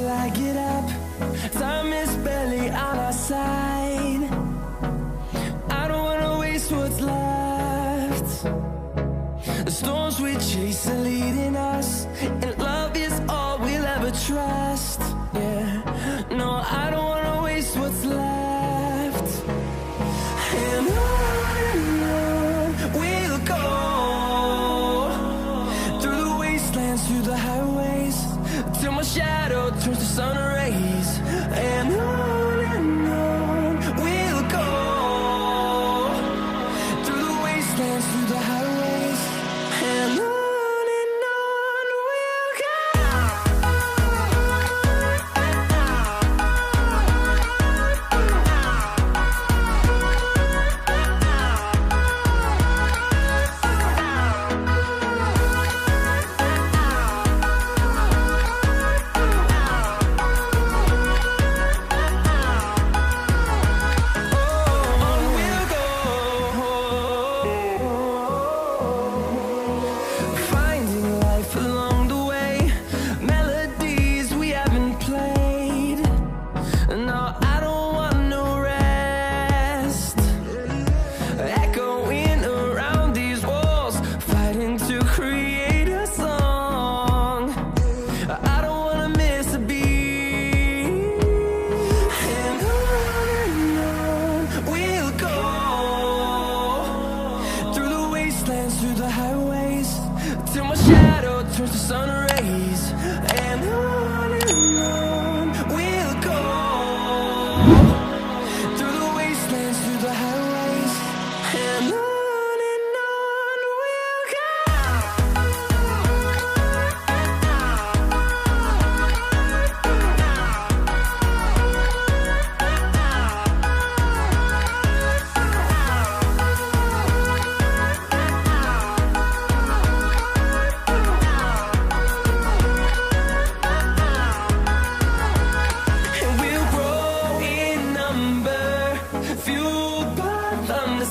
till I get up. Time is barely on our side. I don't wanna waste what's left. The storms we chase are leading us, and love is all we'll ever trust. Yeah, no, I don't wanna waste what's left. And on we'll go, through the wastelands, through the highways, till my shadow turns to sun rays. And on we'll go, through the wastelands, through the highways, and on we'll go. Through the highways, till my shadow turns to sun rays. And on we'll go, through the wastelands, through the highways, and on we'll go.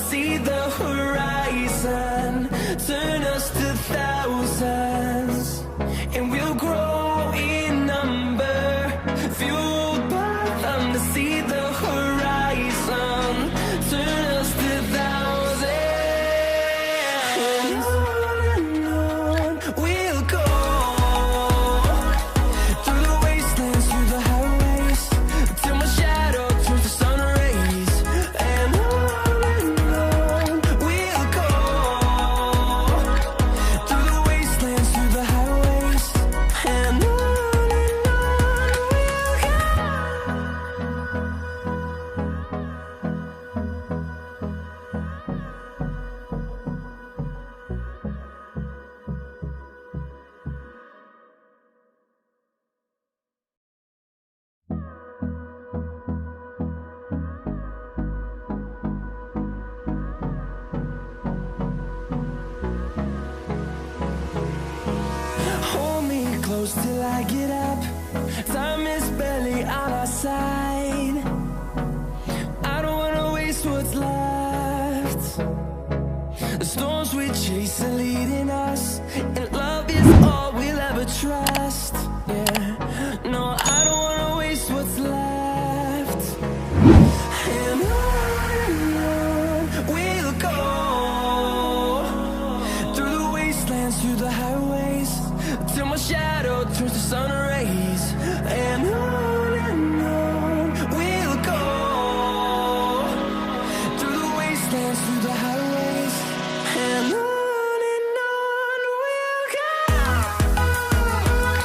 See the horizon, turn us to thousands, and we'll grow in number, fueled by them to see the horizon, turn us to thousands. And on we'll go, through the wastelands, through the highways, till my shadow turns to sun rays. And on close till I get up. Time is barely on our side. I don't wanna waste what's left. The storms we chase are leading us, and love is all we'll ever trust. Yeah, no, I don't wanna waste what's left. And on we'll go, through the wastelands, through the highways, till my shadow turns to sun rays. And on